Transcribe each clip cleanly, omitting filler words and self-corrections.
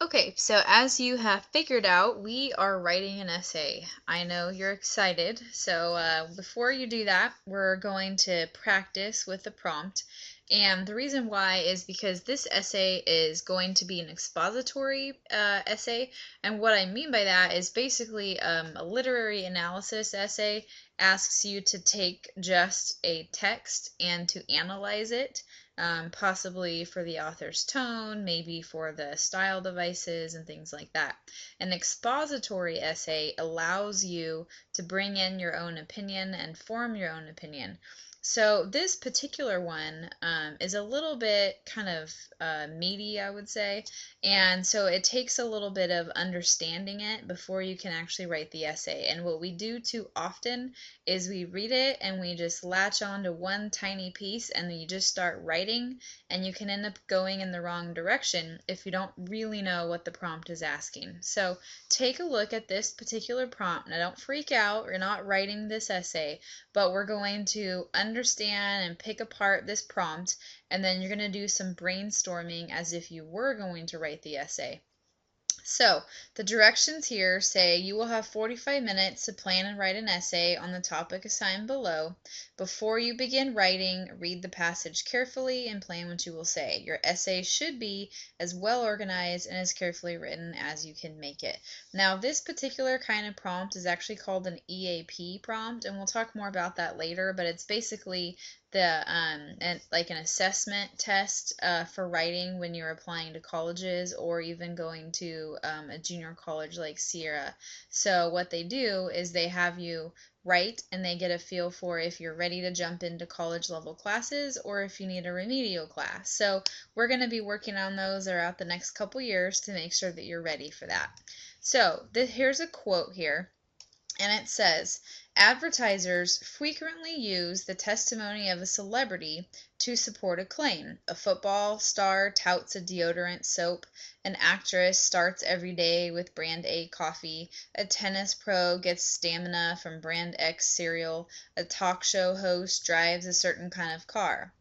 Okay, so as you have figured out, we are writing an essay. I know you're excited. So before you do that, we're going to practice with the prompt. And the reason why is because this essay is going to be an expository essay. And what I mean by that is basically a literary analysis essay asks you to take just a text and to analyze it, possibly for the author's tone, maybe for the style devices and things like that. An expository essay allows you to bring in your own opinion and form your own opinion. So this particular one is a little bit kind of meaty, I would say, and so it takes a little bit of understanding it before you can actually write the essay. And what we do too often is we read it and we just latch on to one tiny piece and then you just start writing, and you can end up going in the wrong direction if you don't really know what the prompt is asking. So take a look at this particular prompt. Now don't freak out, we're not writing this essay, but we're going to understand and pick apart this prompt, and then you're going to do some brainstorming as if you were going to write the essay. So, the directions here say you will have 45 minutes to plan and write an essay on the topic assigned below. Before you begin writing, read the passage carefully and plan what you will say. Your essay should be as well organized and as carefully written as you can make it. Now, this particular kind of prompt is actually called an EAP prompt, and we'll talk more about that later, but it's basically like an assessment test for writing when you're applying to colleges or even going to a junior college like Sierra. So what they do is they have you write and they get a feel for if you're ready to jump into college level classes or if you need a remedial class. So we're going to be working on those throughout the next couple years to make sure that you're ready for that. So here's a quote here, and it says, advertisers frequently use the testimony of a celebrity to support a claim. A football star touts a deodorant soap. An actress starts every day with brand A coffee. A tennis pro gets stamina from brand X cereal. A talk show host drives a certain kind of car.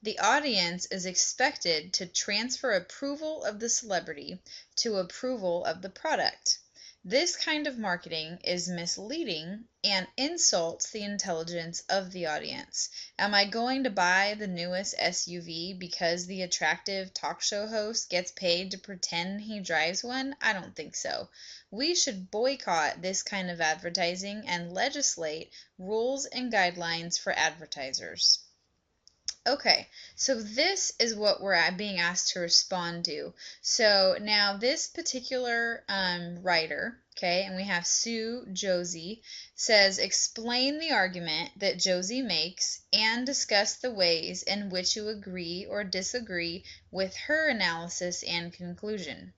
The audience is expected to transfer approval of the celebrity to approval of the product. This kind of marketing is misleading and insults the intelligence of the audience. Am I going to buy the newest SUV because the attractive talk show host gets paid to pretend he drives one? I don't think so. We should boycott this kind of advertising and legislate rules and guidelines for advertisers. Okay, so this is what we're being asked to respond to. So now this particular writer, okay, and we have Sue Josie, says explain the argument that Josie makes and discuss the ways in which you agree or disagree with her analysis and conclusion.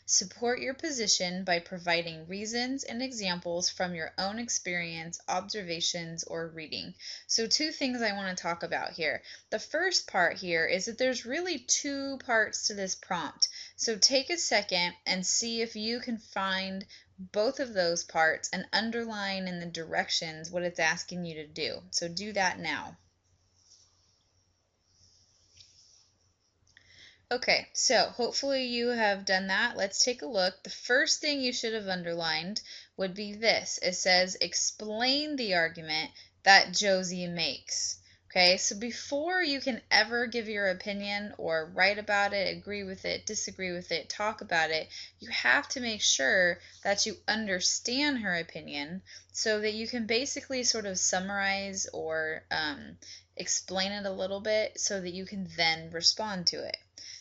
Support your position by providing reasons and examples from your own experience, observations, or reading. So two things I want to talk about here. The first part here is that there's really two parts to this prompt. So take a second and see if you can find both of those parts and underline in the directions what it's asking you to do. So do that now. Okay, so hopefully you have done that. Let's take a look. The first thing you should have underlined would be this. It says, explain the argument that Josie makes. Okay, so before you can ever give your opinion or write about it, agree with it, disagree with it, talk about it, you have to make sure that you understand her opinion so that you can basically sort of summarize or explain it a little bit so that you can then respond to it.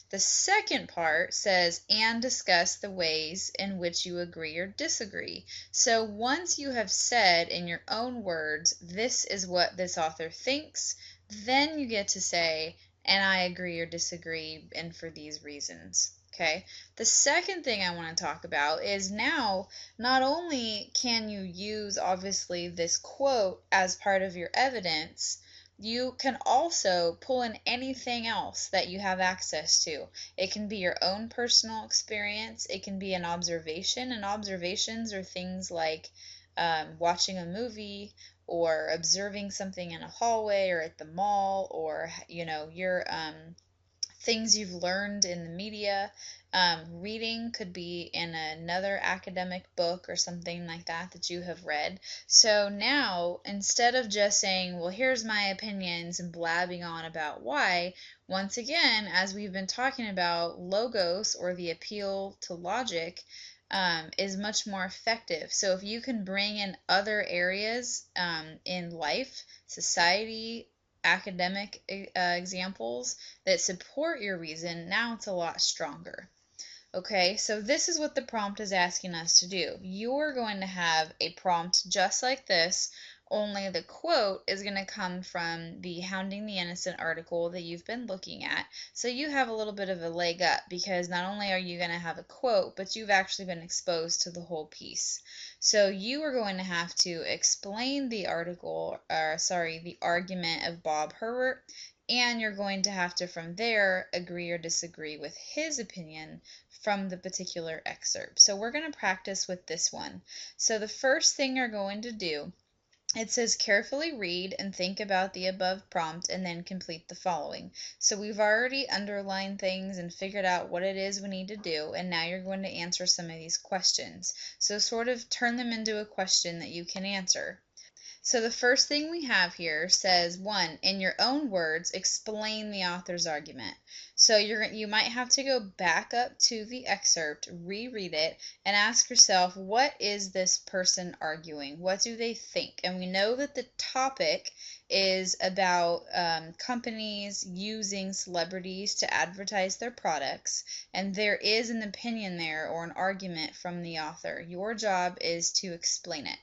The second part says, and discuss the ways in which you agree or disagree. So once you have said in your own words, this is what this author thinks, then you get to say, and I agree or disagree, and for these reasons. Okay. The second thing I want to talk about is now not only can you use obviously this quote as part of your evidence, you can also pull in anything else that you have access to. It can be your own personal experience. It can be an observation, and observations are things like watching a movie or observing something in a hallway or at the mall, or your things you've learned in the media. Reading could be in another academic book or something like that that you have read. So now, instead of just saying, well, here's my opinions and blabbing on about why, once again, as we've been talking about, logos or the appeal to logic is much more effective. So if you can bring in other areas in life, society, academic examples that support your reason, now it's a lot stronger. Okay, so this is what the prompt is asking us to do. You're going to have a prompt just like this, only the quote is going to come from the Hounding the Innocent article that you've been looking at. So you have a little bit of a leg up because not only are you going to have a quote, but you've actually been exposed to the whole piece. So you are going to have to explain the the argument of Bob Herbert, and you're going to have to from there agree or disagree with his opinion from the particular excerpt. So we're going to practice with this one. So the first thing you're going to do, it says carefully read and think about the above prompt and then complete the following. So we've already underlined things and figured out what it is we need to do, and now you're going to answer some of these questions. So sort of turn them into a question that you can answer. So the first thing we have here says, 1, in your own words, explain the author's argument. So you might have to go back up to the excerpt, reread it, and ask yourself, what is this person arguing? What do they think? And we know that the topic is about companies using celebrities to advertise their products, and there is an opinion there or an argument from the author. Your job is to explain it.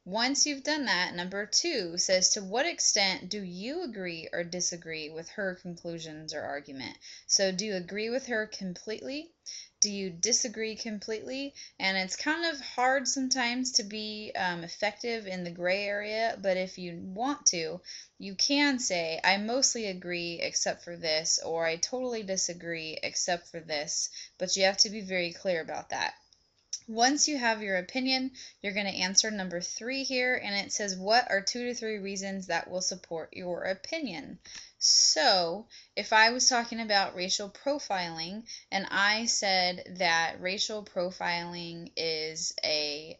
Once you've done that, number 2 says, to what extent do you agree or disagree with her conclusions or argument? So do you agree with her completely? Do you disagree completely? And it's kind of hard sometimes to be effective in the gray area, but if you want to, you can say, I mostly agree except for this, or I totally disagree except for this, but you have to be very clear about that. Once you have your opinion, you're going to answer number 3 here, and it says, what are 2 to 3 reasons that will support your opinion? So, if I was talking about racial profiling, and I said that racial profiling is a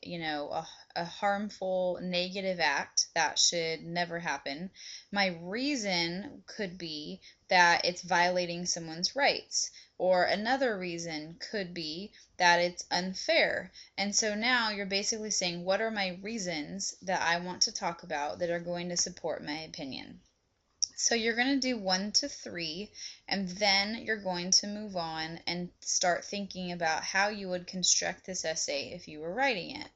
harmful, negative act that should never happen, my reason could be that it's violating someone's rights. Or another reason could be that it's unfair. And so now you're basically saying, what are my reasons that I want to talk about that are going to support my opinion? So you're going to do 1 to 3, and then you're going to move on and start thinking about how you would construct this essay if you were writing it.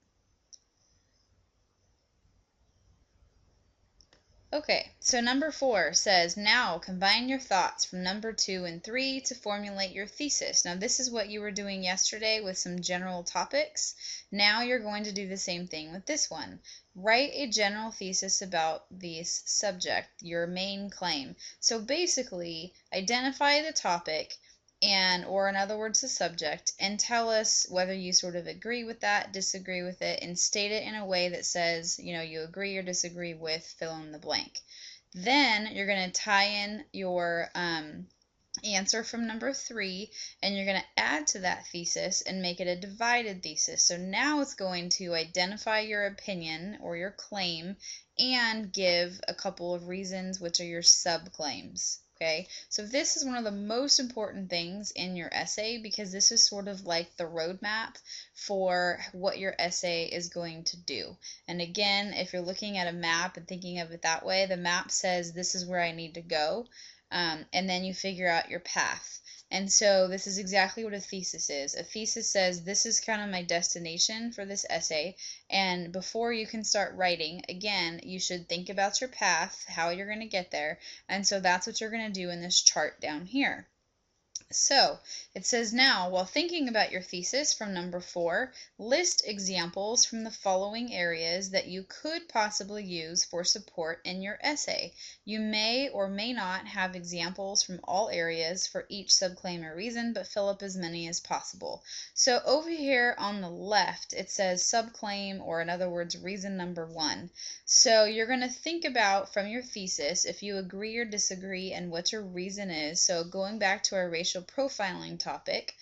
Okay, so number 4 says, now combine your thoughts from number 2 and 3 to formulate your thesis. Now this is what you were doing yesterday with some general topics. Now you're going to do the same thing with this one. Write a general thesis about this subject, your main claim. So basically, identify the topic or in other words the subject, and tell us whether you sort of agree with that, disagree with it, and state it in a way that says, you agree or disagree with fill in the blank. Then you're going to tie in your answer from number 3, and you're going to add to that thesis and make it a divided thesis. So now it's going to identify your opinion or your claim and give a couple of reasons, which are your subclaims. Okay, so this is one of the most important things in your essay because this is sort of like the roadmap for what your essay is going to do. And again, if you're looking at a map and thinking of it that way, the map says this is where I need to go, and then you figure out your path. And so this is exactly what a thesis is. A thesis says this is kind of my destination for this essay, and before you can start writing, again, you should think about your path, how you're going to get there, and so that's what you're going to do in this chart down here. So it says now, while thinking about your thesis from number 4, list examples from the following areas that you could possibly use for support in your essay. You may or may not have examples from all areas for each subclaim or reason, but fill up as many as possible. So over here on the left, it says subclaim, or in other words, reason number 1. So you're going to think about from your thesis if you agree or disagree and what your reason is. So going back to our racial profiling topic,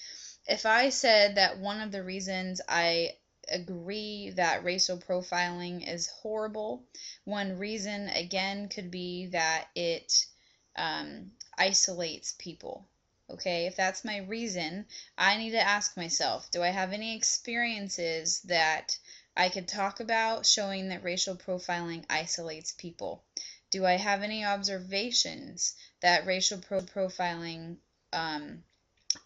if I said that one of the reasons I agree that racial profiling is horrible, one reason again could be that it isolates people. Okay, if that's my reason, I need to ask myself, do I have any experiences that I could talk about showing that racial profiling isolates people? Do I have any observations that racial profiling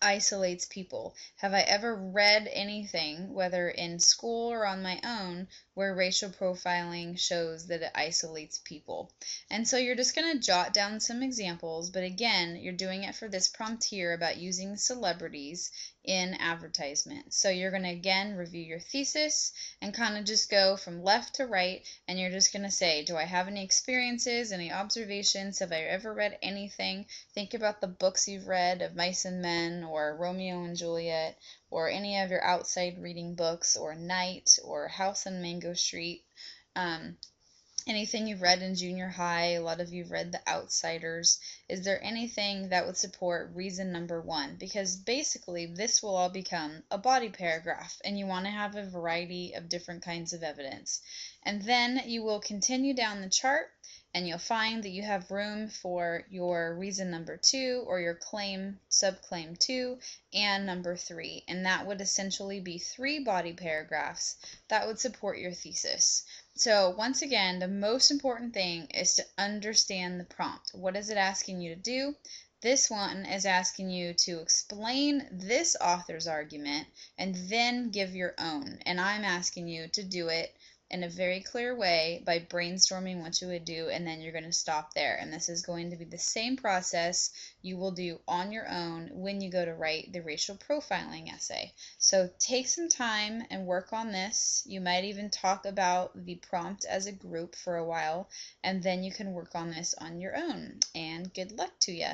isolates people? Have I ever read anything, whether in school or on my own, where racial profiling shows that it isolates people? And so you're just going to jot down some examples, but again, you're doing it for this prompt here about using celebrities in advertisements. So you're going to again review your thesis and kind of just go from left to right, and you're just going to say, do I have any experiences, any observations? Have I ever read anything? Think about the books you've read of Mice and Men or Romeo and Juliet or any of your outside reading books or Night or House on Mango Street. Anything you've read in junior high, a lot of you've read The Outsiders. Is there anything that would support reason number one? Because basically this will all become a body paragraph, and you want to have a variety of different kinds of evidence. And then you will continue down the chart, and you'll find that you have room for your reason number two, or your claim, subclaim two, and number three. And that would essentially be 3 body paragraphs that would support your thesis. So once again, the most important thing is to understand the prompt. What is it asking you to do? This one is asking you to explain this author's argument and then give your own. And I'm asking you to do it in a very clear way by brainstorming what you would do, and then you're going to stop there. And this is going to be the same process you will do on your own when you go to write the racial profiling essay. So take some time and work on this. You might even talk about the prompt as a group for a while, and then you can work on this on your own. And good luck to you.